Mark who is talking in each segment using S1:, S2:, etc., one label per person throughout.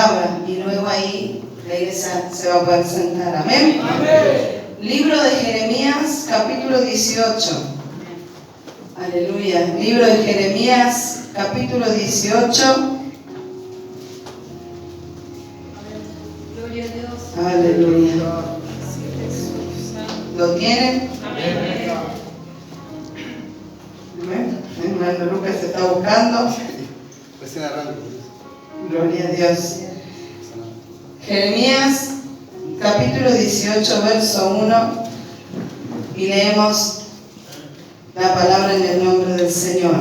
S1: palabra y luego ahí la iglesia se va a poder sentar. Amén. Amén. Libro de Jeremías, capítulo 18. Aleluya. Libro de Jeremías, capítulo 18.
S2: Gloria a Dios.
S1: Aleluya. ¿Lo tienen?
S2: Amén.
S1: Amén. Hermano Lucas se está buscando.
S3: Recién arranco.
S1: Gloria a Dios. Jeremías, capítulo 18, verso 1. Y leemos la palabra en el nombre del Señor.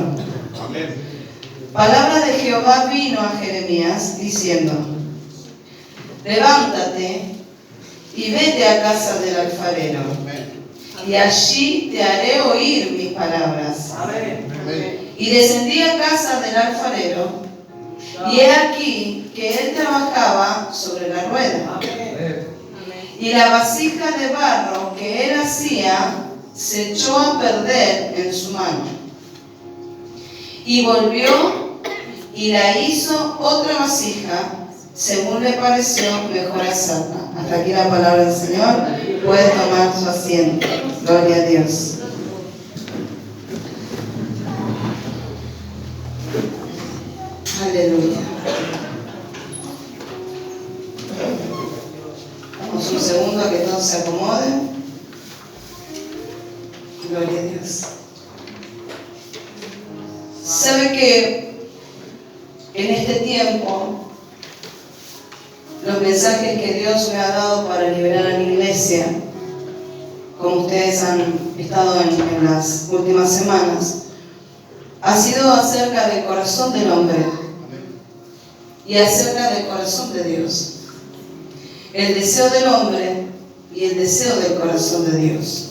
S3: Amén.
S1: Palabra de Jehová vino a Jeremías diciendo: levántate y vete a casa del alfarero, y allí te haré oír mis palabras.
S3: Amén.
S1: Y descendí a casa del alfarero, y he aquí que él trabajaba sobre la rueda. Y la vasija de barro que él hacía se echó a perder en su mano. Y volvió y la hizo otra vasija, según le pareció mejor hacerla. Hasta aquí la palabra del Señor. Puede tomar su asiento. Gloria a Dios. Aleluya. Damos un segundo a que todos se acomoden. Gloria a Dios. Sabe que en este tiempo los mensajes que Dios me ha dado para liberar a la iglesia, como ustedes han estado en las últimas semanas, ha sido acerca del corazón del hombre y acerca del corazón de Dios. El deseo del hombre y el deseo del corazón de Dios.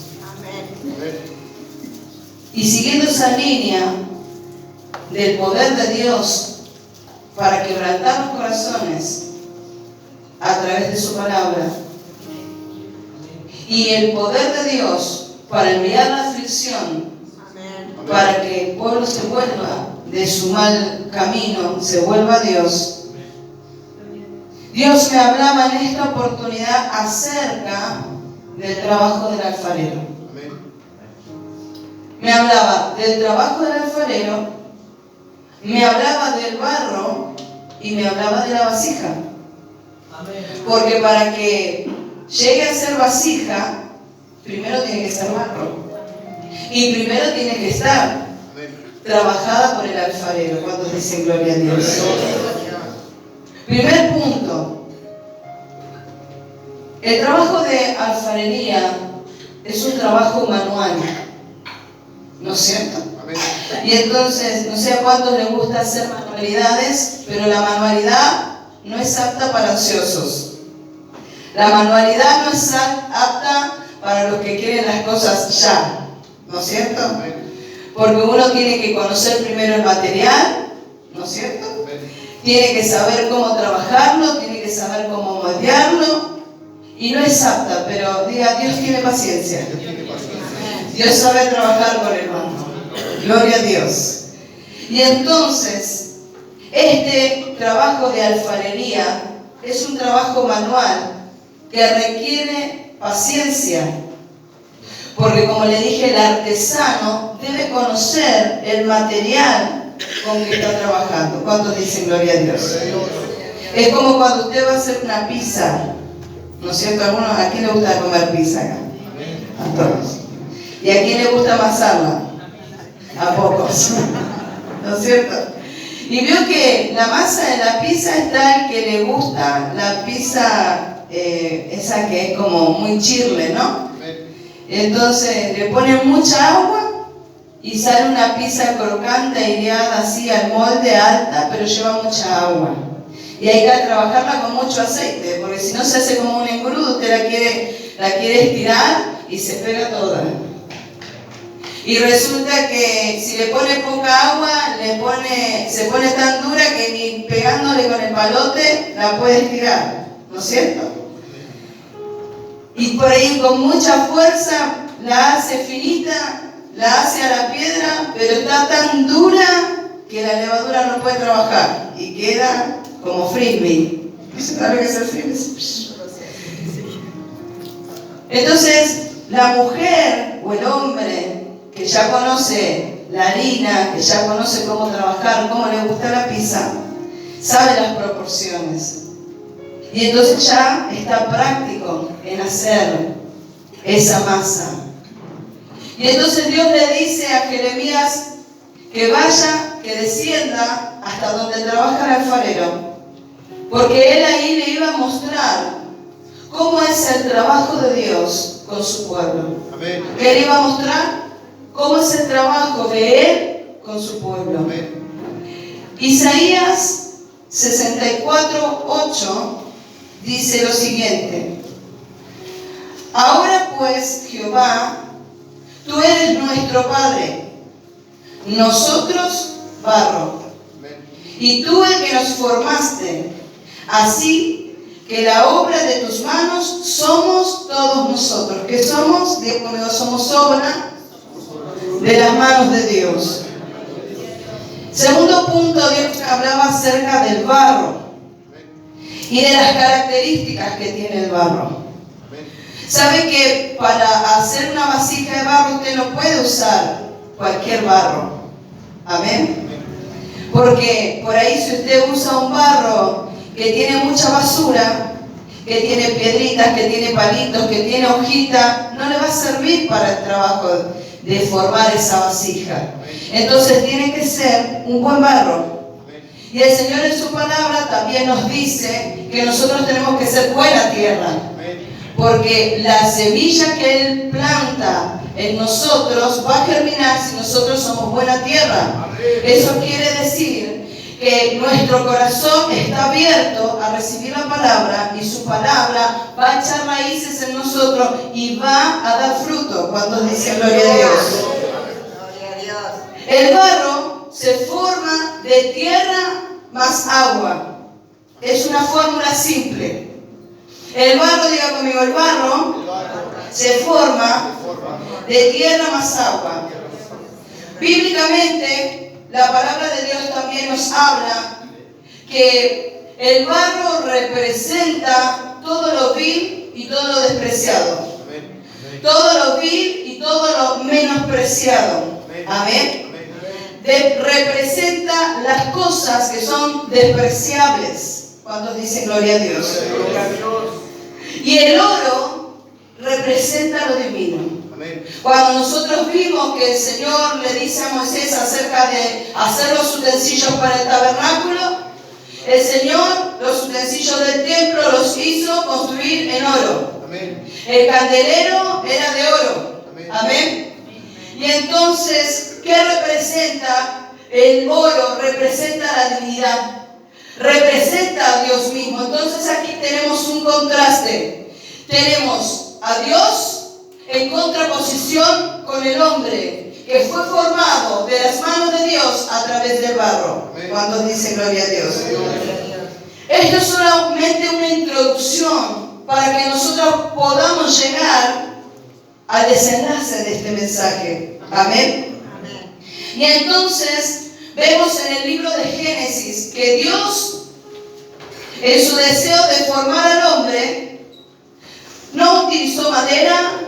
S1: Y siguiendo esa línea del poder de Dios para quebrantar los corazones a través de su palabra, y el poder de Dios para enviar la aflicción, para que el pueblo se vuelva de su mal camino, se vuelva a Dios. Dios me hablaba en esta oportunidad acerca del trabajo del alfarero. Me hablaba del trabajo del alfarero, me hablaba del barro y me hablaba de la vasija. Porque para que llegue a ser vasija, primero tiene que ser barro. Y primero tiene que estar trabajada por el alfarero. ¿Cuántos dicen gloria a Dios? Primer punto. El trabajo de alfarería es un trabajo manual, ¿no es cierto? Y entonces, no sé a cuántos les gusta hacer manualidades, pero la manualidad no es apta para ansiosos. La manualidad no es apta para los que quieren las cosas ya, ¿no es cierto? Porque uno tiene que conocer primero el material, ¿no es cierto? Tiene que saber cómo trabajarlo, tiene que saber cómo moldearlo, y no es apta, pero diga, Dios tiene paciencia. Dios sabe trabajar con el mano. Gloria a Dios. Y entonces, este trabajo de alfarería es un trabajo manual que requiere paciencia. Porque como le dije, el artesano debe conocer el material con que está trabajando. ¿Cuántos dicen gloria a Dios? Es como cuando usted va a hacer una pizza, ¿no es cierto? ¿A quién le gusta comer pizza acá? A todos. ¿Y a quién le gusta amasarla? A pocos. ¿No es cierto? Y veo que la masa de la pizza está el que le gusta la pizza, esa que es como muy chirle, ¿no? Entonces le ponen mucha agua y sale una pizza crocante, aireada así al molde, alta, pero lleva mucha agua. Y hay que trabajarla con mucho aceite, porque si no se hace como un engrudo, usted la quiere estirar y se pega toda. Y resulta que si le pone poca agua, se pone tan dura que ni pegándole con el palote la puede estirar, ¿no es cierto? Y por ahí con mucha fuerza la hace finita, la hace a la piedra, pero está tan dura que la levadura no puede trabajar y queda como frisbee. ¿Sabe qué es el frío? Entonces, la mujer o el hombre que ya conoce la harina, que ya conoce cómo trabajar, cómo le gusta la pizza, sabe las proporciones. Y entonces ya está práctico en hacer esa masa. Y entonces Dios le dice a Jeremías que vaya, que descienda hasta donde trabaja el alfarero, porque él ahí le iba a mostrar cómo es el trabajo de Dios con su pueblo.
S3: Amén.
S1: Que él iba a mostrar cómo es el trabajo de él con su pueblo.
S3: Amén.
S1: Isaías 64:8 dice lo siguiente: Ahora pues, Jehová, tú eres nuestro Padre, nosotros barro, y tú el que nos formaste, así que la obra de tus manos somos todos nosotros. ¿Qué somos? Dios conmigo, somos obra de las manos de Dios. Segundo punto, Dios hablaba acerca del barro y de las características que tiene el barro. ¿Sabe que para hacer una vasija de barro usted no puede usar cualquier barro? Amén. Porque por ahí si usted usa un barro que tiene mucha basura, que tiene piedritas, que tiene palitos, que tiene hojita, no le va a servir para el trabajo de formar esa vasija. Entonces tiene que ser un buen barro. Y el Señor en su palabra también nos dice que nosotros tenemos que ser buena tierra. Porque la semilla que Él planta en nosotros va a germinar si nosotros somos buena tierra. Eso quiere decir que nuestro corazón está abierto a recibir la palabra y su palabra va a echar raíces en nosotros y va a dar fruto cuando dice gloria a Dios. El barro se forma de tierra más agua. Es una fórmula simple. El barro, diga conmigo, el barro se forma de tierra más agua. Bíblicamente, la palabra de Dios también nos habla que el barro representa todo lo vil y todo lo despreciado. Todo lo vil y todo lo menospreciado. Amén. Representa las cosas que son despreciables. ¿Cuántos dicen gloria a Dios? Y el oro representa lo divino. Cuando nosotros vimos que el Señor le dice a Moisés acerca de hacer los utensilios para el tabernáculo, el Señor los utensilios del templo los hizo construir en oro. El candelero era de oro. Amén. Y entonces, ¿qué representa el oro? Representa la divinidad. Representa a Dios mismo. Entonces aquí tenemos un contraste. Tenemos a Dios en contraposición con el hombre que fue formado de las manos de Dios a través del barro. Cuando dice gloria a Dios. Esto es solamente una introducción para que nosotros podamos llegar al desenlace de este mensaje. Amén. Y entonces vemos en el libro de Génesis que Dios, en su deseo de formar al hombre, no utilizó madera,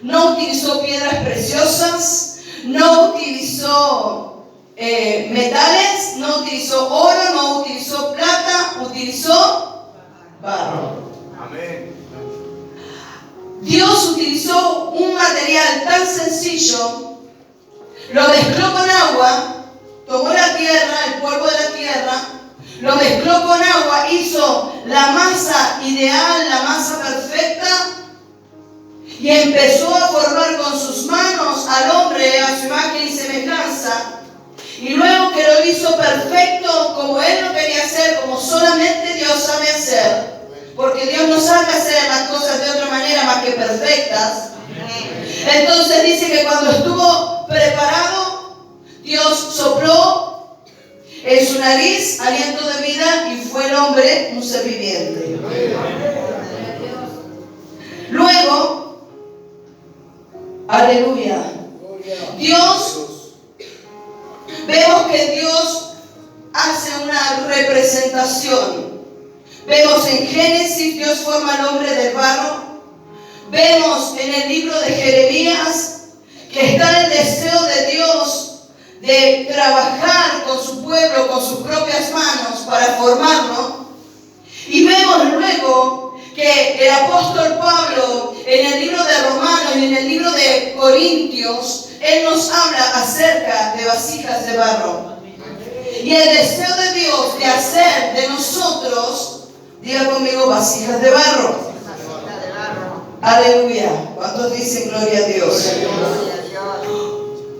S1: no utilizó piedras preciosas, no utilizó metales, no utilizó oro, no utilizó plata, utilizó barro.
S3: Amén.
S1: Dios utilizó un material tan sencillo, lo mezcló con agua, tomó la tierra, el polvo de la tierra, lo mezcló con agua, hizo la masa ideal, la masa perfecta, y empezó a formar con sus manos al hombre a su imagen y semejanza. Y luego que lo hizo perfecto como Él lo quería hacer, como solamente Dios sabe hacer, porque Dios no sabe hacer las cosas de otra manera más que perfectas. Entonces dice que cuando estuvo preparado, Dios sopló en su nariz aliento de vida y fue el hombre un ser viviente. Luego, aleluya, vemos que Dios hace una representación Vemos en Génesis, Dios forma al hombre del barro. Vemos en el libro de Jeremías que está el deseo de Dios de trabajar con su pueblo, con sus propias manos para formarlo. Y vemos luego que el apóstol Pablo en el libro de Romanos y en el libro de Corintios, él nos habla acerca de vasijas de barro. Y el deseo de Dios de hacer de nosotros, diga conmigo, vasijas de barro. Aleluya. ¿Cuántos dicen gloria a Dios?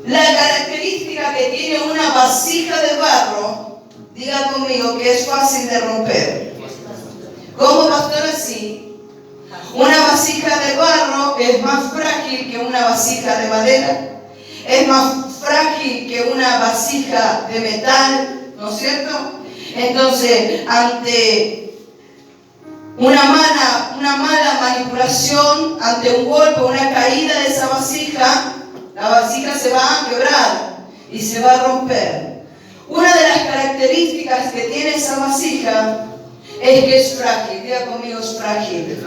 S1: La característica que tiene una vasija de barro, diga conmigo que es fácil de romper. ¿Cómo, pastor? Así. Una vasija de barro es más frágil que una vasija de madera. Es más frágil que una vasija de metal, ¿no es cierto? Entonces, ante una mala manipulación, ante un golpe, una caída de esa vasija, la vasija se va a quebrar y se va a romper. Una de las características que tiene esa vasija es que es frágil. Diga conmigo, es frágil.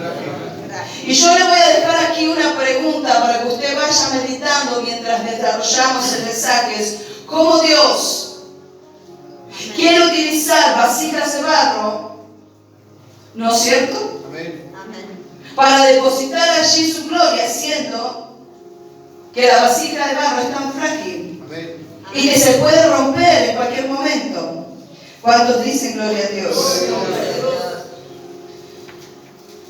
S1: Y yo le voy a dejar aquí una pregunta para que usted vaya meditando mientras desarrollamos el mensaje. ¿Cómo Dios quiere utilizar vasijas de barro? ¿No es cierto?
S3: Amén.
S1: Para depositar allí su gloria, siendo que la vasija de barro es tan frágil.
S3: Amén.
S1: Y que se puede romper en cualquier momento. ¿Cuántos dicen gloria a Dios?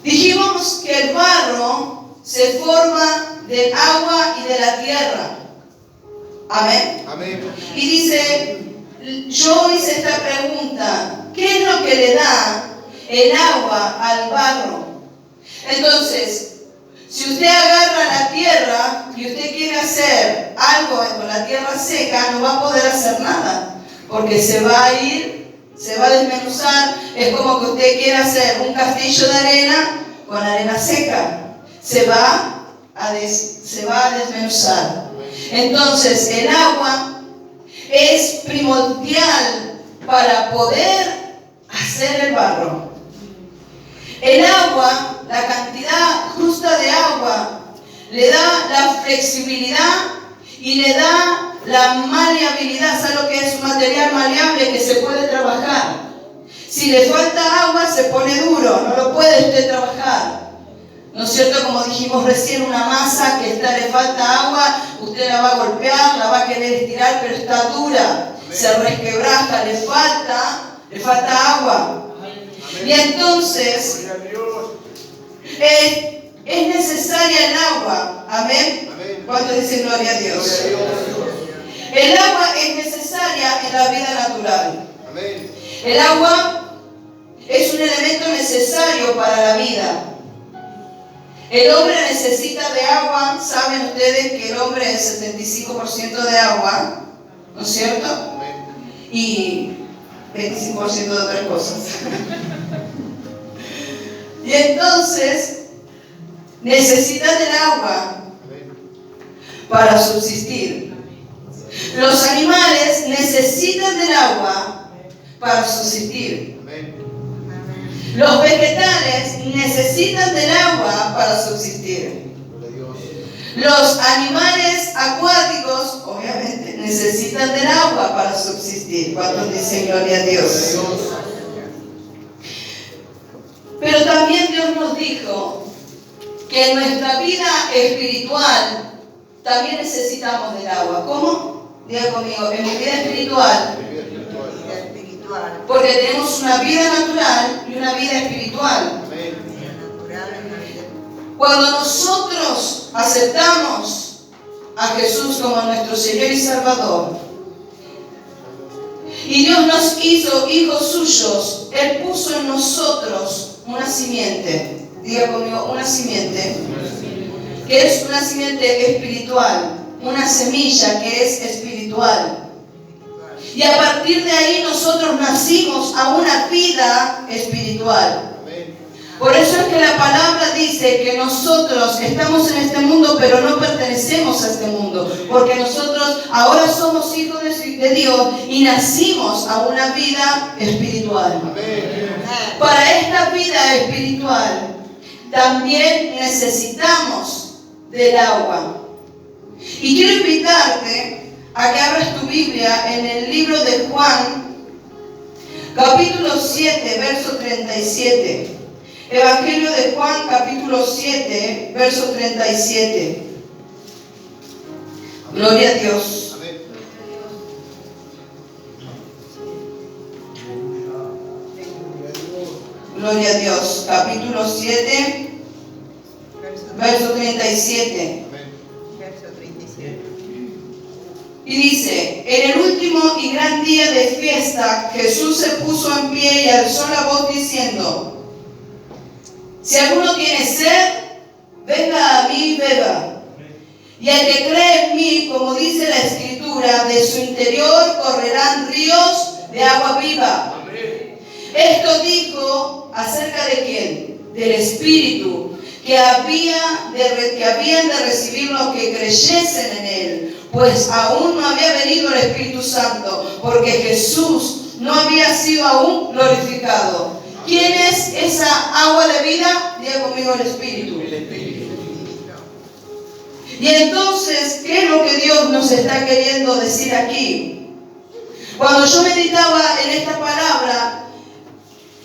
S1: Dijimos que el barro se forma del agua y de la tierra. Amén.
S3: Amén.
S1: Y dice, yo hice esta pregunta, ¿qué es lo que le da el agua al barro? Entonces, si usted agarra la tierra y usted quiere hacer algo con la tierra seca, no va a poder hacer nada, porque se va a ir, se va a desmenuzar. Es como que usted quiere hacer un castillo de arena con arena seca, se va a desmenuzar. Entonces, el agua es primordial para poder hacer el barro. El agua, la cantidad justa de agua, le da la flexibilidad y le da la maleabilidad. ¿Sabe lo que es un material maleable que se puede trabajar? Si le falta agua, se pone duro, no lo puede usted trabajar. ¿No es cierto? Como dijimos recién, una masa que le falta agua, usted la va a golpear, la va a querer estirar, pero está dura, se resquebraja, le falta agua. Y entonces es necesaria el agua. Amén. ¿Cuántos dicen gloria a Dios? El agua es necesaria en la vida natural. El agua es un elemento necesario para la vida. El hombre necesita de agua. Saben ustedes que el hombre es 75% de agua, ¿no es cierto? Y 25% de otras cosas. Y entonces necesitan del agua para subsistir. Los animales necesitan del agua para subsistir. Los vegetales necesitan del agua para subsistir. Los animales acuáticos, obviamente, necesitan del agua para subsistir. ¿Cuántos dicen gloria a Dios? Pero también Dios nos dijo que en nuestra vida espiritual también necesitamos del agua. ¿Cómo? Diga conmigo, en mi vida espiritual. Porque tenemos una vida natural y una vida espiritual. Cuando nosotros aceptamos a Jesús como nuestro Señor y Salvador, y Dios nos hizo hijos suyos, Él puso en nosotros una simiente. Diga conmigo, una simiente, que es una simiente espiritual, una semilla que es espiritual. Y a partir de ahí nosotros nacimos a una vida espiritual. Por eso es que la palabra dice que nosotros estamos en este mundo, pero no pertenecemos a este mundo. Porque nosotros ahora somos hijos de Dios y nacimos a una vida espiritual. Para esta vida espiritual también necesitamos del agua. Y quiero invitarte a que abras tu Biblia en el libro de Juan, capítulo 7, verso 37. Evangelio de Juan, capítulo 7, verso 37. Gloria a Dios. Gloria a Dios. Capítulo 7, verso 37. Y dice: en el último y gran día de fiesta, Jesús se puso en pie y alzó la voz diciendo: si alguno tiene sed, venga a mí y beba. Y el que cree en mí, como dice la Escritura, de su interior correrán ríos de agua viva. Esto dijo acerca de quién? Del Espíritu que habían de recibir los que creyesen en Él, pues aún no había venido el Espíritu Santo, porque Jesús no había sido aún glorificado. ¿Quién es esa agua de vida? Diga conmigo: el Espíritu. Y entonces, ¿qué es lo que Dios nos está queriendo decir aquí? Cuando yo meditaba en esta palabra,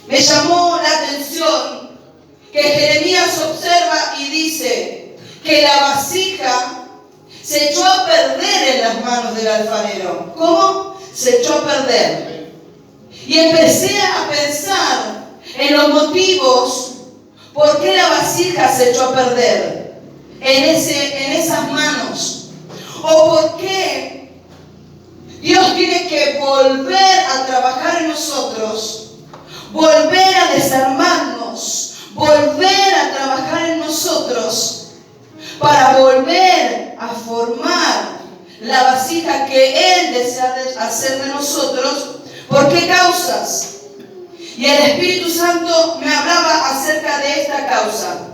S1: me llamó la atención que Jeremías observa y dice que la vasija se echó a perder en las manos del alfarero. ¿Cómo? Se echó a perder. Y empecé a pensar en los motivos por qué la vasija se echó a perder en esas manos. O por qué Dios tiene que volver a trabajar en nosotros, volver a desarmarnos, volver a trabajar en nosotros para volver a formar la vasija que Él desea hacer de nosotros. ¿Por qué causas? Y el Espíritu Santo me hablaba acerca de esta causa.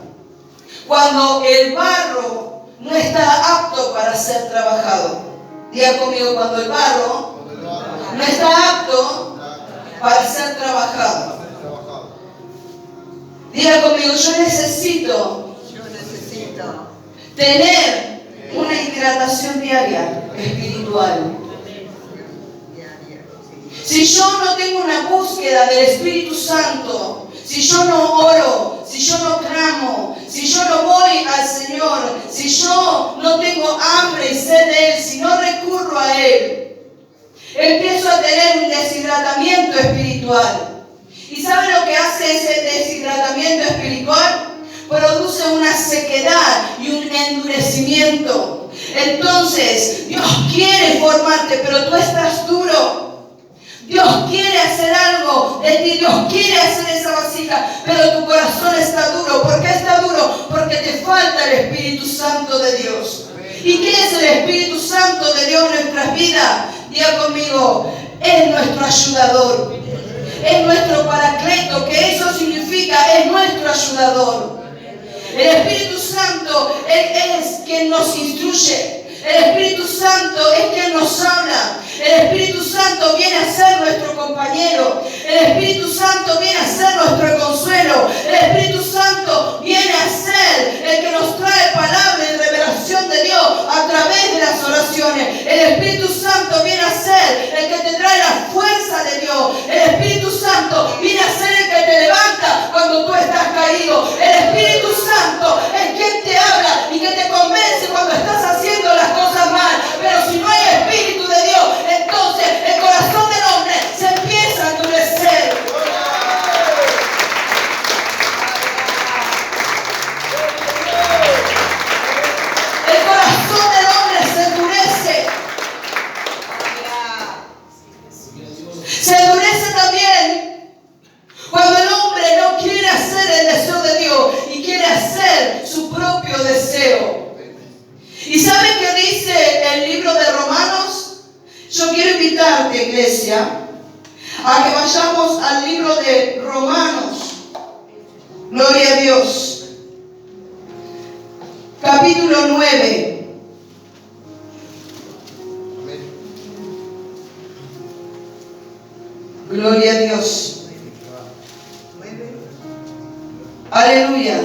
S1: Cuando el barro no está apto para ser trabajado. Diga conmigo: cuando el barro no está apto para ser trabajado. Diga conmigo: yo necesito tener una hidratación diaria espiritual. Si yo no tengo una búsqueda del Espíritu Santo, si yo no oro, si yo no clamo, si yo no voy al Señor, si yo no tengo hambre y sed de Él, si no recurro a Él, empiezo a tener un deshidratamiento espiritual. ¿Y sabe lo que hace ese deshidratamiento espiritual? Produce una sequedad y un endurecimiento. Entonces, Dios quiere formarte, pero tú estás duro. Dios quiere hacer algo de ti, Dios quiere hacer esa vasija, pero tu corazón está duro. ¿Por qué está duro? Porque te falta el Espíritu Santo de Dios. ¿Y qué es el Espíritu Santo de Dios en nuestras vidas? Diga conmigo: es nuestro ayudador, es nuestro paracleto, que eso significa, es nuestro ayudador. El Espíritu Santo es quien nos instruye. El Espíritu Santo es quien nos habla. El Espíritu Santo viene a ser nuestro compañero. El Espíritu Santo viene a ser nuestro consuelo. El Espíritu Santo viene a ser el que nos trae palabra y revelación de Dios a través de las oraciones. El Espíritu Santo viene a ser el que te trae la fuerza de Dios. El Espíritu Santo viene a ser el que te levanta cuando tú estás caído. El Espíritu Santo es quien te habla y que te convence cuando estás haciendo las cosas mal. Pero si no hay Espíritu de Dios, entonces el corazón del hombre se empieza a endurecer. El corazón del hombre se endurece. Se endurece también cuando el hombre no quiere hacer el deseo de Dios y quiere hacer su propio deseo. ¿Y sabe qué dice el libro de Romanos? Yo quiero invitarte, iglesia, a que vayamos al libro de Romanos. Gloria a Dios. Capítulo 9. Gloria a Dios. Aleluya.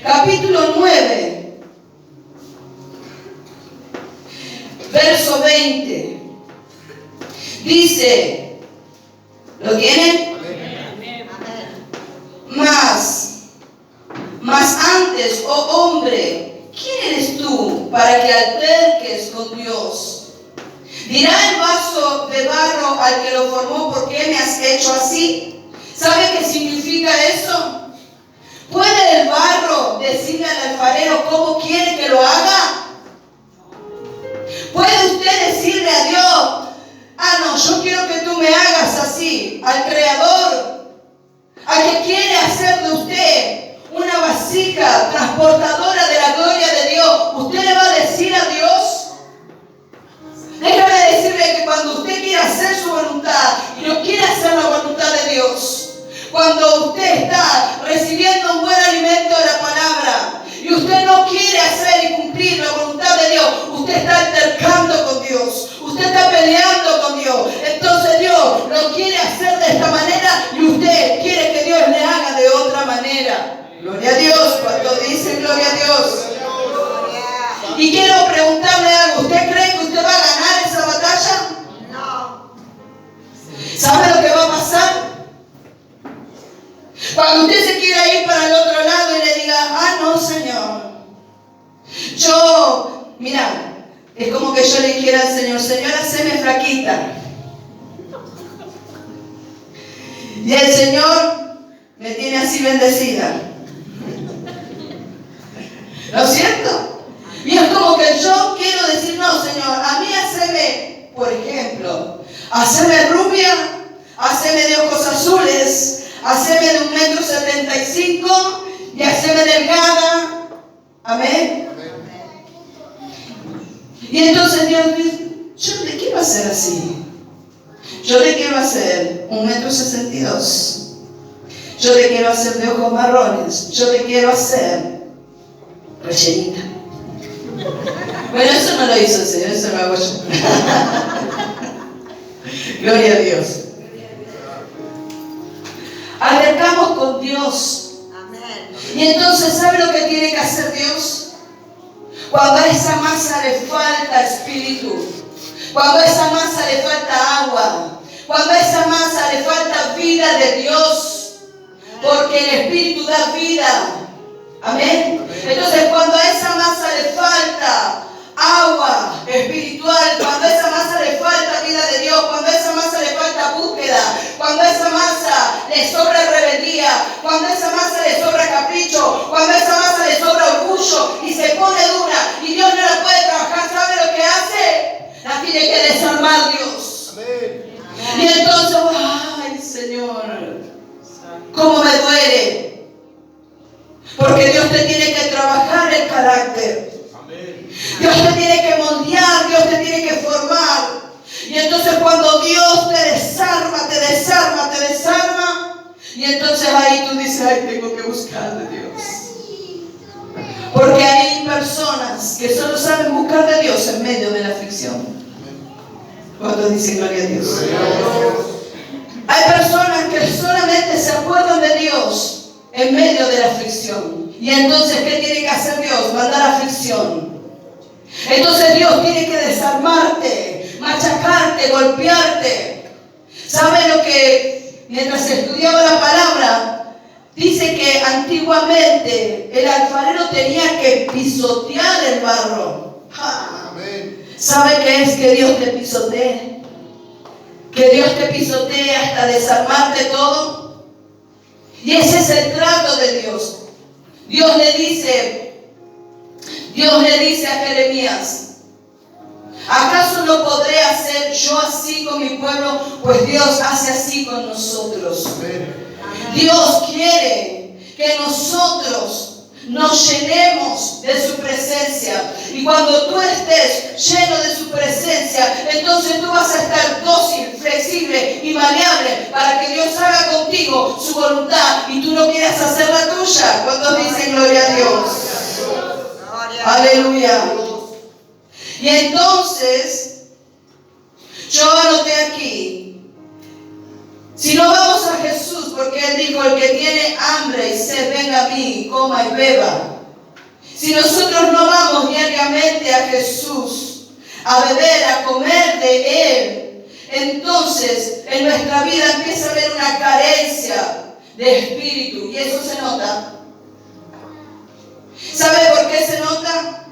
S1: Capítulo 9, verso 20. Dice, ¿lo tienen? Mas antes, oh hombre, ¿quién eres tú para que alterques con Dios? Dirá el vaso de barro al que lo formó, ¿por qué me has hecho así? ¿Sabe qué significa eso? ¿Puede el barro decirle al alfarero cómo quiere que lo haga? ¿Puede usted decirle a Dios, no, yo quiero que tú me hagas así, al Creador, al que quiere hacer de usted una vasija transportadora de la gloria de Dios? ¿Usted le va a decir a Dios? Déjame decirle que cuando usted quiere hacer su voluntad y no quiere hacer la voluntad de Dios, cuando usted está recibiendo un buen alimento de la palabra y usted no quiere hacer y cumplir la voluntad de Dios, usted está altercando con Dios, usted está peleando con Dios. Entonces Dios lo quiere hacer de esta manera y usted quiere que Dios le haga de otra manera. Gloria a Dios. Cuando dice gloria a Dios. Y quiero preguntarle algo. ¿Usted cree que usted va a ganar esa batalla? No. ¿Sabe lo que va a pasar? Cuando usted se quiera ir para el otro lado y le diga, no, Señor, mira, es como que yo le dijera al Señor, Señor, haceme flaquita. Y el Señor me tiene así bendecida. ¿No es cierto? Y es como que yo quiero decir, no, Señor, a mí haceme, por ejemplo, haceme rubia, haceme de ojos azules, haceme de 1,75 m y haceme delgada. Amén. Y entonces Dios dice, yo no te quiero hacer así. Yo te quiero hacer 1,62 m. Yo te quiero hacer de ojos marrones. Yo te quiero hacer rellenita. Bueno, eso no lo hizo el Señor, eso lo hago yo. Gloria a Dios. Acercamos con Dios. Amén. Y entonces, ¿sabe lo que tiene que hacer Dios? Cuando a esa masa le falta espíritu, cuando a esa masa le falta agua, cuando a esa masa le falta vida de Dios, porque el espíritu da vida. Amén. Entonces, cuando a esa masa le falta agua espiritual, cuando a esa masa le falta vida de Dios, cuando a esa masa le falta búsqueda, cuando a esa masa le sobra rebeldía, cuando a esa masa le sobra capricho, cuando a esa masa le sobra orgullo y se pone dura y Dios no la puede trabajar, ¿sabe lo que hace? La tiene que desarmar Dios. Amén. Y entonces, ay Señor, cómo me duele, porque Dios te tiene que trabajar el carácter. Dios te tiene que moldear, Dios te tiene que formar. Y entonces cuando Dios te desarma, te desarma, te desarma, y entonces ahí tú dices, ay, tengo que buscar de Dios. Porque hay personas que solo saben buscar de Dios en medio de la aflicción. Cuando dicen gloria a Dios. Hay personas que solamente se acuerdan de Dios en medio de la aflicción. Y entonces, ¿qué tiene que hacer Dios? Mandar aflicción. Entonces Dios tiene que desarmarte, machacarte, golpearte. ¿Sabe lo que mientras estudiaba la palabra? Dice que antiguamente el alfarero tenía que pisotear el barro. ¿Sabe qué es que Dios te pisotee? Que Dios te pisotee hasta desarmarte todo. Y ese es el trato de Dios. Dios le dice a Jeremías, ¿acaso no podré hacer yo así con mi pueblo? Pues Dios hace así con nosotros. Dios quiere que nosotros nos llenemos de su presencia. Y cuando tú estés lleno de su presencia, entonces tú vas a estar dócil, flexible y maleable para que Dios haga contigo su voluntad y tú no quieras hacer la tuya. Cuando dicen gloria a Dios. Aleluya. Y entonces, yo anoté aquí, Si no vamos a Jesús, porque Él dijo, el que tiene hambre y sed, venga a mí, coma y beba. Si nosotros no vamos diariamente a Jesús, a beber, a comer de Él, entonces en nuestra vida empieza a haber una carencia de espíritu. Y eso se nota. ¿Sabe por qué se nota?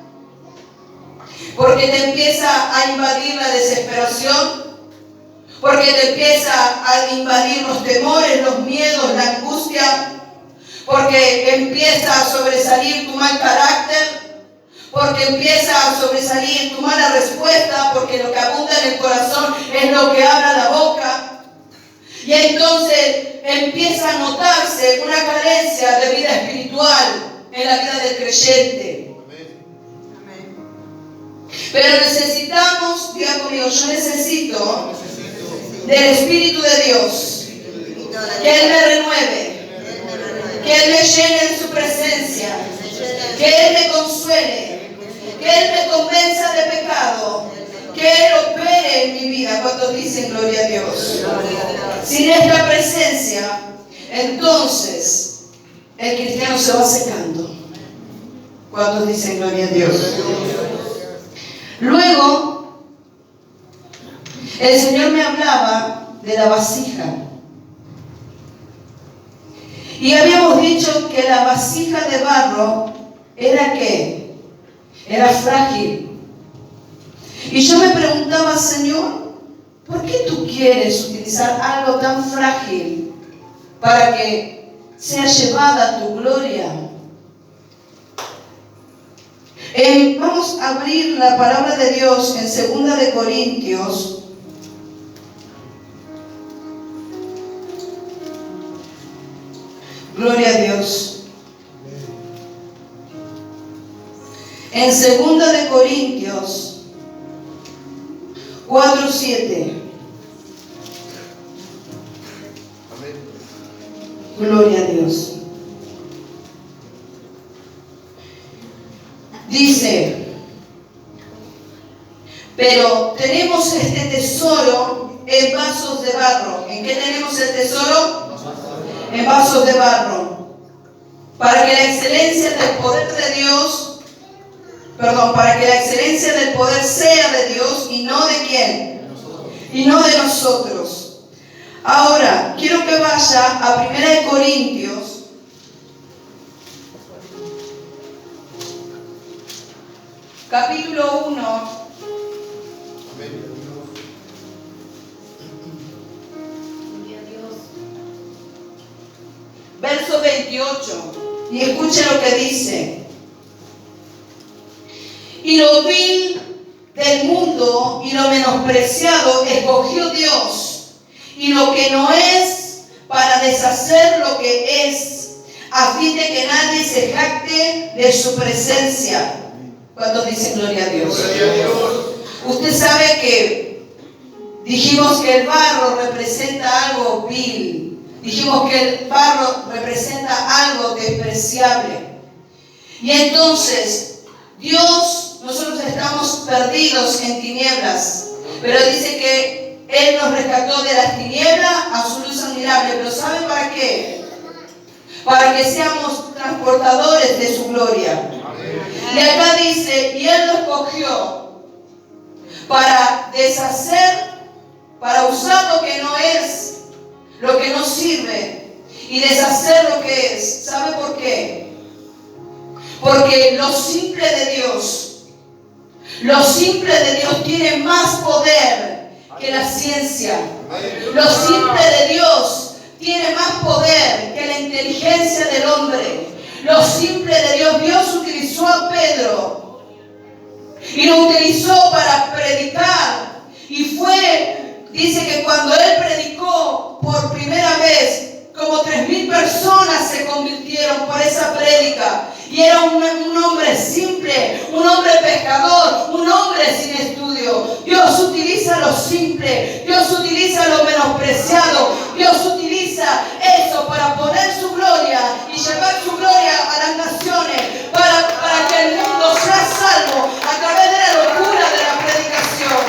S1: Porque te empieza a invadir la desesperación. Porque te empieza a invadir los temores, los miedos, la angustia. Porque empieza a sobresalir tu mal carácter. Porque empieza a sobresalir tu mala respuesta. Porque lo que abunda en el corazón es lo que habla la boca. Y entonces empieza a notarse una carencia de vida espiritual en la vida del creyente. Pero necesitamos, diga conmigo, yo necesito del Espíritu de Dios, que Él me renueve, que Él me llene de su presencia, que Él me consuele, que Él me convenza de pecado, que Él opere en mi vida. ¿Cuántos dicen gloria a Dios? Sin esta presencia, entonces el cristiano se va secando. ¿Cuántos dicen gloria a Dios? Luego, el Señor me hablaba de la vasija. Y habíamos dicho que la vasija de barro era ¿qué? Era frágil. Y yo me preguntaba, Señor, ¿por qué tú quieres utilizar algo tan frágil para que sea llevada a tu gloria? Vamos a abrir la palabra de Dios en 2 de Corintios. Gloria a Dios. En 2 de Corintios 4:7. Gloria a Dios. Dice, pero tenemos este tesoro en vasos de barro. ¿En qué tenemos el tesoro? En vasos de barro. Para que la excelencia del poder de Dios, para que la excelencia del poder sea de Dios y no de quién. Y no de nosotros. Ahora, quiero que vaya a 1 de Corintios. Capítulo 1. Verso 28. Y escuche lo que dice. Y lo vil del mundo y lo menospreciado escogió Dios, y lo que no es, para deshacer lo que es, a fin de que nadie se jacte de su presencia. ¿Cuántos dicen gloria a Dios?
S3: Gloria a Dios.
S1: Usted sabe que dijimos que el barro representa algo vil. Dijimos que el barro representa algo despreciable. Y entonces, Dios, nosotros estamos perdidos en tinieblas. Pero dice que Él nos rescató de las tinieblas a su luz admirable. ¿Pero sabe para qué? Para que seamos transportadores de su gloria. Y acá dice, y Él lo escogió para deshacer, para usar lo que no es, lo que no sirve, y deshacer lo que es. ¿Sabe por qué? Porque lo simple de Dios tiene más poder que la ciencia. Lo simple de Dios tiene más poder que la inteligencia del hombre. Lo simple de Dios. Dios utilizó a Pedro y lo utilizó para predicar. Y dice que cuando él predicó por primera vez, como 3,000 personas se convirtieron por esa prédica. Y era un hombre simple, un hombre pescador, un hombre sin estudio. Dios utiliza lo simple, Dios utiliza lo menospreciado, Dios utiliza eso para poner su gloria y llevar su gloria a las naciones, para que el mundo sea salvo a través de la locura de la predicación.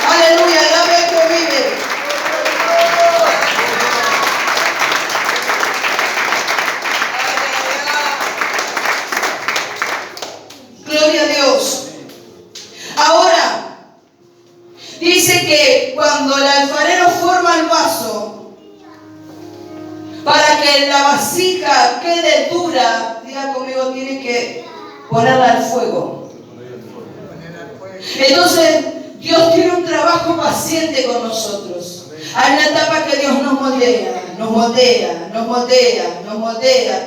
S1: Aleluya, alabe que vive. que la vasija quede dura, diga conmigo, tiene que ponerla al fuego. Entonces, Dios tiene un trabajo paciente con nosotros. Hay una etapa que Dios nos moldea,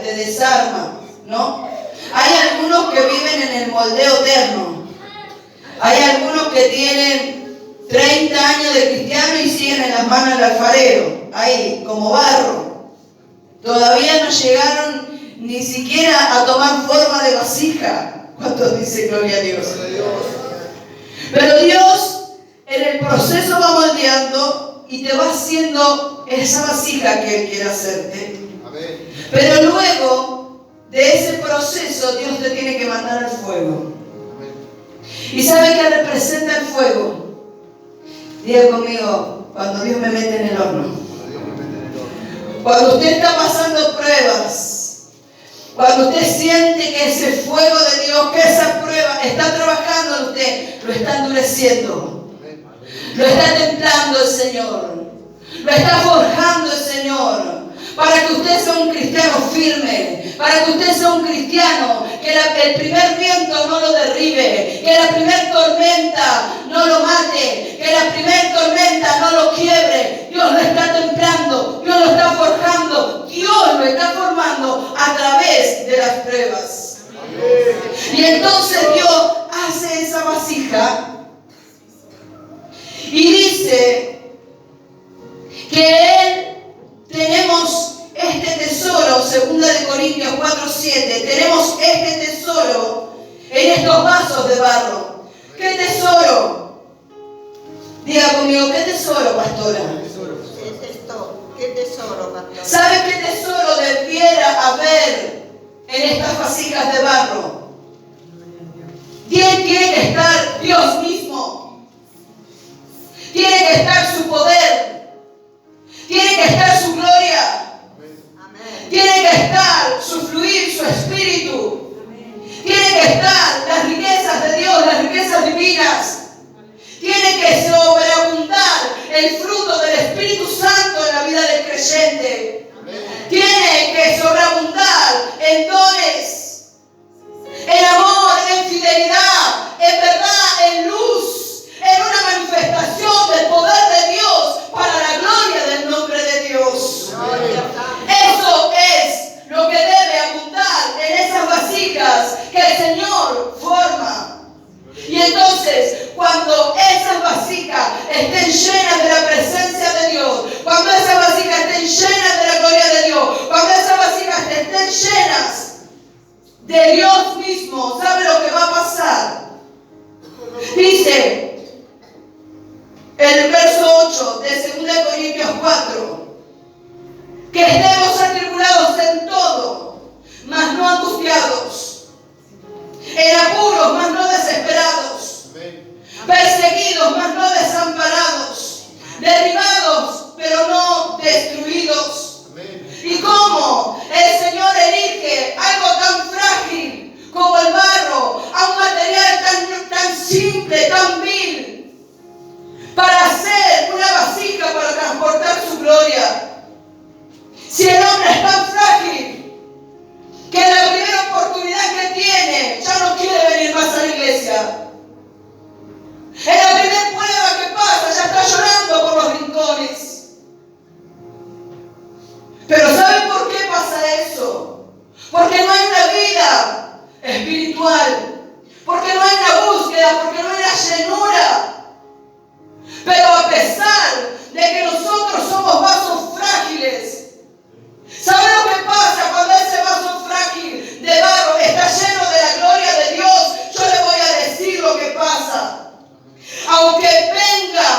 S1: te desarma, ¿no? Hay algunos que viven en el moldeo eterno. Hay algunos que tienen 30 años de cristiano y siguen en las manos del alfarero, ahí, como barro. Todavía no llegaron ni siquiera a tomar forma de vasija. ¿Cuántos dicen gloria a Dios? Pero Dios en el proceso va moldeando y te va haciendo esa vasija que Él quiere hacerte. Pero luego de ese proceso Dios te tiene que mandar al fuego. ¿Y sabe qué representa el fuego? Diga conmigo, cuando Dios me mete en el horno. Cuando usted está pasando pruebas, cuando usted siente que ese fuego de Dios, que esa prueba está trabajando en usted, lo está endureciendo, lo está templando el Señor, lo está forjando el Señor, para que usted sea un cristiano firme, para que usted sea un cristiano, que el primer viento no lo derribe, que la primera tormenta no lo mate, que la primera tormenta no lo quiebre. Dios lo está templando, Dios lo está forjando, Dios lo está formando a través de las pruebas. Y entonces Dios hace esa vasija y dice que tenemos este tesoro, 2 Corintios 4:7, tenemos este tesoro en estos vasos de barro. ¿Qué tesoro? Diga conmigo, ¿qué tesoro, pastora?
S4: ¿Qué tesoro, pastora?
S1: ¿Sabe qué tesoro debiera haber en estas vasijas de barro? Tiene que estar Dios mismo. Tiene que estar su poder. Tiene que estar su gloria. Tiene que estar su fluir, su espíritu. Tiene que estar las riquezas de Dios, las riquezas divinas. Tiene que sobreabundar el fruto del Espíritu Santo en la vida del creyente. Tiene que sobreabundar en dones, en amor, en fidelidad, en verdad, en luz, en una manifestación del poder de Dios para la gloria del nombre de Dios. Eso es lo que debe abundar en esas vasijas que el Señor forma. Y entonces, cuando esas vasijas estén llenas de la presencia de Dios, cuando esas vasijas estén llenas de la gloria de Dios, cuando esas vasijas estén llenas de Dios mismo, ¿sabe lo que va a pasar? Dice el verso 8 de 2 Corintios 4, que estemos atribulados en todo, mas no angustiados, en apuros, mas no desesperados, perseguidos, mas no desamparados, derribados, pero no destruidos. ¿Y cómo el Señor elige algo tan frágil como el barro a un material tan simple, tan vil, para hacer una vasija para transportar su gloria? Si el hombre es tan frágil que la primera oportunidad que tiene ya no quiere venir más a la iglesia. En la primera prueba que pasa ya está llorando por los rincones. Pero ¿saben por qué pasa eso? Porque no hay una vida espiritual, porque no hay una búsqueda, porque no hay una llenura. Pero a pesar de que nosotros somos vasos frágiles, ¿sabe lo que pasa cuando ese vaso frágil de barro está lleno de la gloria de Dios? Yo le voy a decir lo que pasa. Aunque venga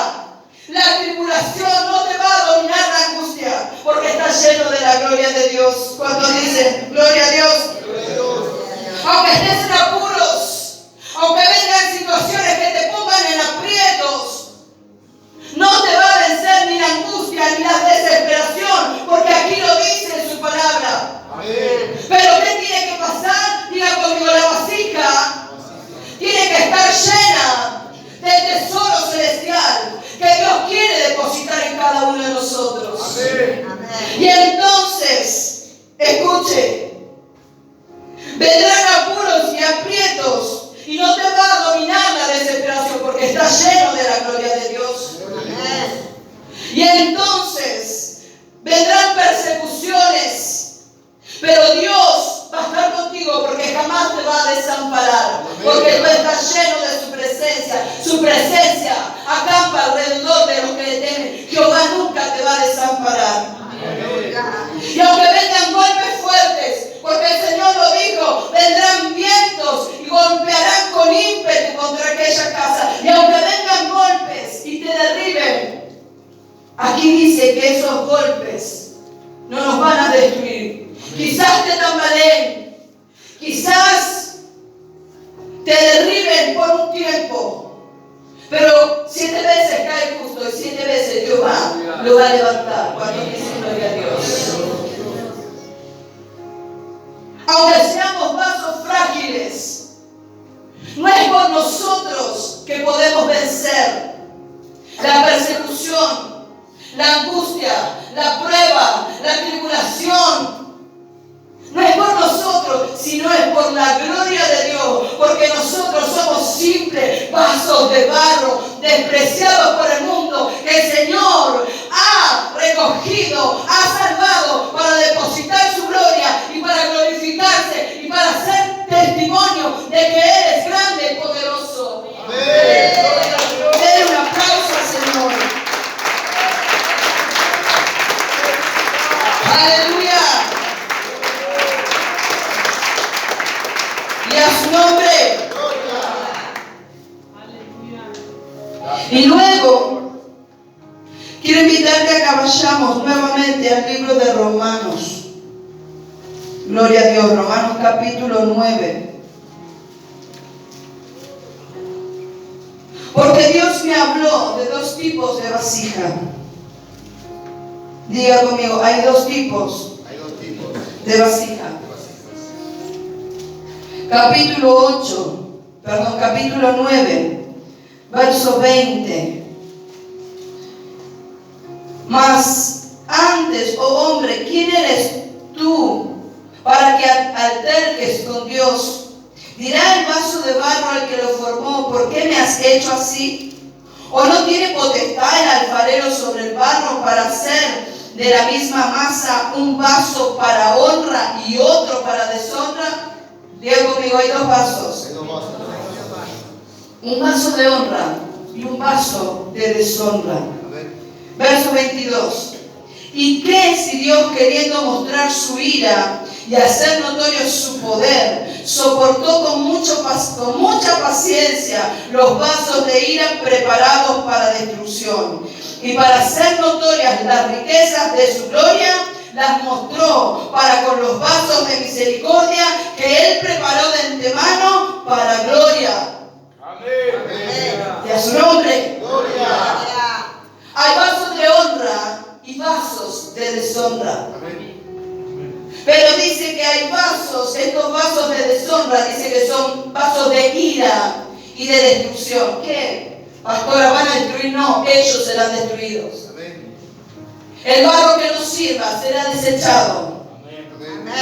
S1: la tribulación, no te va a dominar la angustia, porque está lleno de la gloria de Dios. Cuando dicen gloria a Dios, aunque estés en apuros, aunque vengan situaciones que te pongan en aprietos, no te va a vencer ni la angustia ni la desesperación, porque aquí lo dice en su palabra. Pero ¿qué tiene que pasar? Diga conmigo, la vasija tiene que estar llena del tesoro celestial que Dios quiere depositar en cada uno de nosotros. Y entonces Su presencia acampa alrededor de los que le temen. Jehová nunca te va a desamparar. Y aunque vengan golpes fuertes, porque el Señor lo dijo, vendrán vientos y golpearán con ímpetu contra aquella casa. Y aunque vengan golpes y te derriben, aquí dice que esos golpes no nos van a destruir. Quizás te tambaleen, quizás te derriben por un tiempo, pero 7 veces cae justo y 7 veces Jehová lo va a levantar. Cuando dice gloria a Dios. Aunque seamos vasos frágiles, no es por nosotros que podemos vencer la persecución, la angustia, la prueba, la tribulación. No es por nosotros, sino es por la gloria de Dios, porque nosotros somos simples vasos de barro, despreciados por el mundo, que el Señor ha recogido, ha salvado para depositar su gloria y para glorificarse y para ser testimonio de que Él es grande y poderoso. Denle un aplauso al Señor. Aleluya. Y a su nombre. Y luego quiero invitarte a que vayamos nuevamente al libro de Romanos. Gloria a Dios. Romanos capítulo 9. Porque Dios me habló de 2 tipos de vasija. Diga conmigo, hay 2 tipos de vasija. Capítulo 9, verso 20. Mas antes, oh hombre, ¿quién eres tú para que alterques con Dios? Dirá el vaso de barro al que lo formó, ¿por qué me has hecho así? ¿O no tiene potestad el alfarero sobre el barro para hacer de la misma masa un vaso para honra y otro para deshonra? Diga conmigo, hay 2 vasos. Un vaso de honra y un vaso de deshonra. Verso 22. ¿Y qué si Dios, queriendo mostrar su ira y hacer notorio su poder, soportó con mucha paciencia los vasos de ira preparados para destrucción? Y para hacer notorias las riquezas de su gloria, las mostró para con los vasos de misericordia que Él preparó de antemano para gloria. Amén. Y a su nombre. Gloria. Hay vasos de honra y vasos de deshonra. Amén. Pero dice que hay vasos, estos vasos de deshonra, dice que son vasos de ira y de destrucción. ¿Qué? Pastora, ¿van a destruir? No, ellos serán destruidos. El barro que no sirva será desechado. Amén.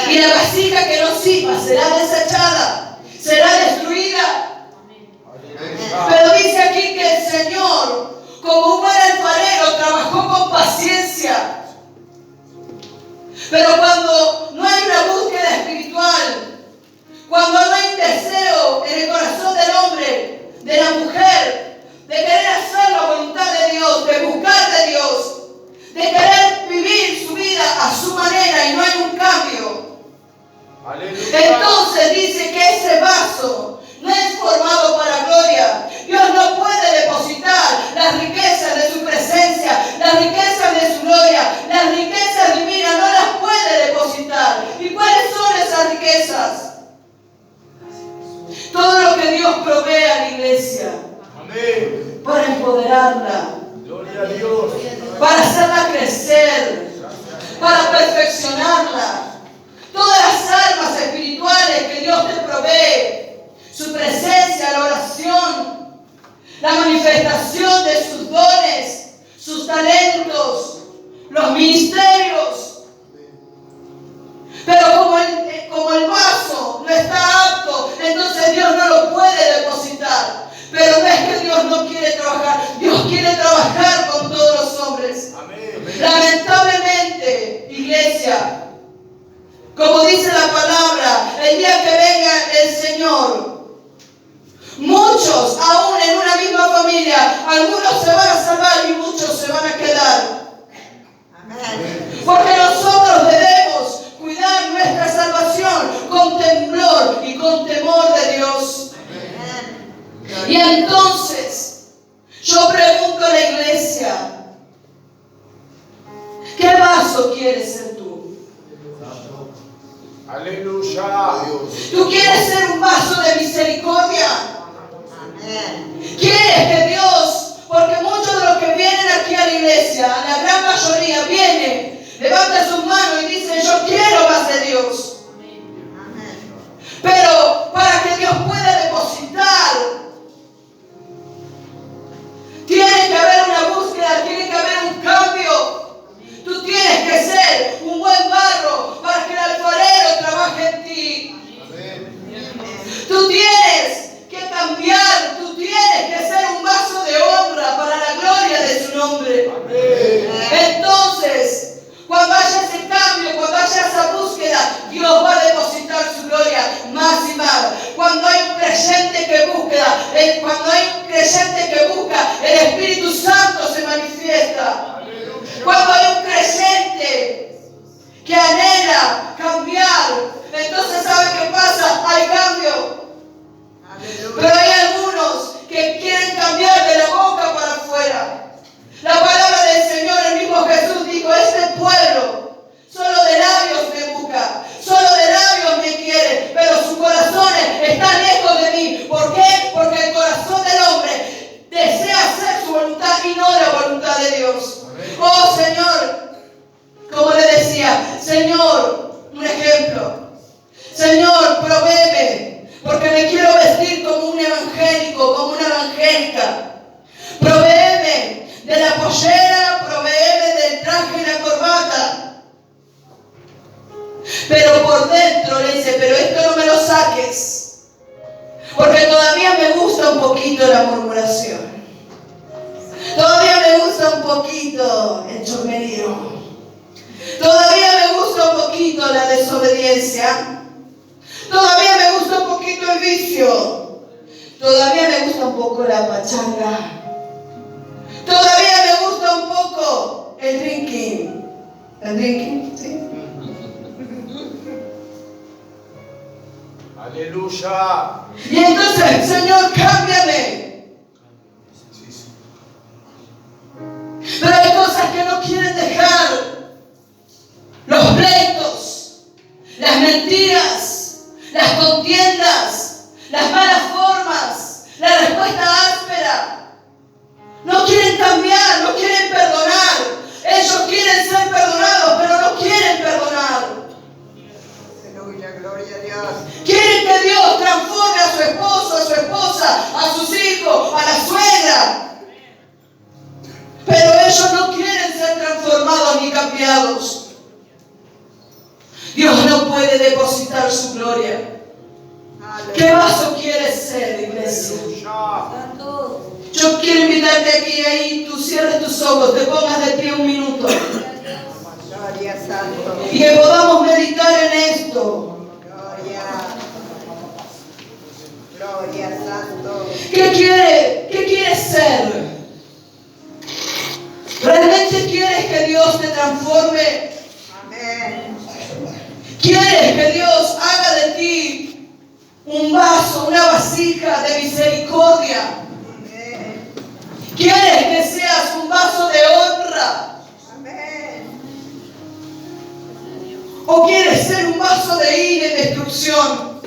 S1: Y la vasija que no sirva será desechada, será destruida. Amén. Pero dice aquí que el Señor, como un buen alfarero, trabajó con paciencia. Pero cuando no hay una búsqueda espiritual, cuando no hay un deseo en el corazón del hombre, de la mujer, de querer hacer la voluntad de Dios, de buscar de Dios, de querer vivir su vida a su manera y no hay un cambio. Aleluya. Entonces dice que ese vaso no es formado para gloria. Dios no puede depositar las riquezas de su presencia, las riquezas de su gloria, las riquezas divinas, no las puede depositar. ¿Y cuáles son esas riquezas? Todo lo que Dios provee a la iglesia. Amén. Para empoderarla. Gloria a Dios. Para hacerla crecer, para perfeccionarla. Todas las armas espirituales que Dios te provee, su presencia, la oración, la manifestación de sus dones, sus talentos, los ministerios. Pero como el vaso no está apto, entonces Dios no lo puede depositar. Pero no es que Dios no quiere trabajar, Dios quiere trabajar con todos los hombres. Amén. Lamentablemente, iglesia, como dice la palabra, el día que venga el Señor, Muchos, aún en una misma familia, algunos se van a salvar y muchos se van a quedar.
S4: Amén.
S1: Porque nosotros debemos cuidar nuestra salvación con temblor y con temor de Dios.
S4: Amén.
S1: Y entonces, yo pregunto a la iglesia, ¿qué vaso quieres ser tú?
S3: Aleluya.
S1: ¿Tú quieres ser un vaso de misericordia?
S4: Amén.
S1: ¿Quieres que Dios, porque muchos de los que vienen aquí a la iglesia, la gran mayoría vienen, levantan sus manos y dicen, yo quiero más de Dios?
S4: Amén.
S1: Pero para que Dios pueda depositar, tiene que haber una búsqueda, tiene que haber un cambio. Tú tienes que ser un buen barro para que el alfarero trabaje en ti. Tú tienes que cambiar, tú tienes que ser un vaso de honra para la gloria de su nombre. Entonces, cuando haya ese cambio, cuando haya esa búsqueda, Dios va a depositar su gloria más y más. Cuando hay un creyente que busca, el Espíritu Santo se manifiesta. Cuando hay un creyente que anhela cambiar, entonces ¿sabe qué pasa? Hay cambio. Pero hay algunos que quieren cambiar de la boca para afuera. La palabra del Señor, el mismo Jesús dijo, este pueblo solo de labios me busca, solo de labios me quiere, pero sus corazones están lejos de mí. ¿Por qué? Porque el corazón del hombre desea hacer su voluntad y no la voluntad de Dios. Oh Señor, como le decía, Señor, un ejemplo, Señor, provéeme, porque me quiero vestir como un evangélico, como una evangélica. Provéeme de la pollera, provéeme del traje y la corbata. Pero por dentro le dice, pero esto no me lo saques, porque todavía me gusta un poquito la murmuración. Todavía me gusta un poquito el chusmerío. Todavía me gusta un poquito la desobediencia. Todavía me gusta un poquito el vicio. Todavía me gusta un poco la pachanga. Todavía me gusta un poco el drinking. ¿El drinking? Sí.
S3: Aleluya.
S1: Y entonces, Señor, cámbiame. Pero hay cosas que no quieren dejar. Los pleitos, las mentiras, las contiendas, las malas formas, la respuesta áspera. No quieren cambiar, no quieren perdonar. Ellos quieren ser perdonados, pero no quieren perdonar.
S4: Aleluya, gloria a Dios.
S1: Quieren que Dios transforme a su esposo, a su esposa, a sus hijos, a la suegra. Pero ellos no quieren ser transformados ni cambiados. Dios no puede depositar su gloria. ¿Qué vaso quieres ser, iglesia?
S2: Santo.
S1: Yo quiero invitarte aquí, ahí tú cierres tus ojos, te pongas de pie un minuto
S4: Gloria, santo.
S1: y que podamos meditar en esto.
S4: Gloria. Gloria, santo.
S1: ¿Qué quieres ser? ¿Realmente quieres que Dios te transforme?
S4: Amén.
S1: ¿Quieres que Dios haga de ti un vaso, una vasija de misericordia?
S4: Amén.
S1: ¿Quieres que seas un vaso de honra?
S4: Amén.
S1: ¿O quieres ser un vaso de ira y destrucción?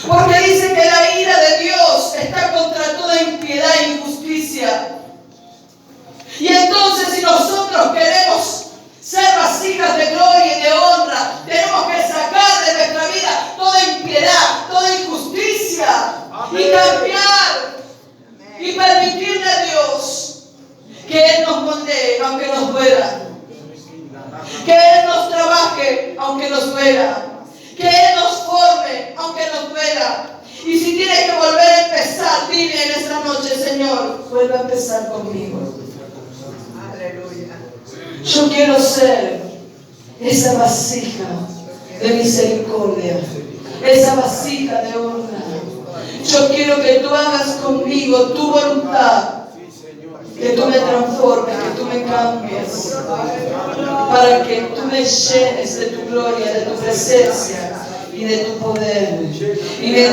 S1: Porque dice que la ira de Dios está contra toda impiedad e injusticia. Y entonces, si nosotros queremos ser vasijas de gloria y de honra, tenemos que sacar de nuestra vida toda impiedad, toda injusticia. Amén. Y cambiar. Amén. Y permitirle a Dios que Él nos moldee aunque nos duela, que Él nos trabaje aunque nos duela, que Él nos forme aunque nos duela. Y si tienes que volver a empezar, dile en esta noche, Señor, vuelve a empezar conmigo.
S4: Aleluya.
S1: Yo quiero ser esa vasija de misericordia, esa vasija de honra, Yo quiero que tú hagas conmigo tu voluntad, que tú me transformes, que tú me cambies, para que tú me llenes de tu gloria, de tu presencia y de tu poder. Y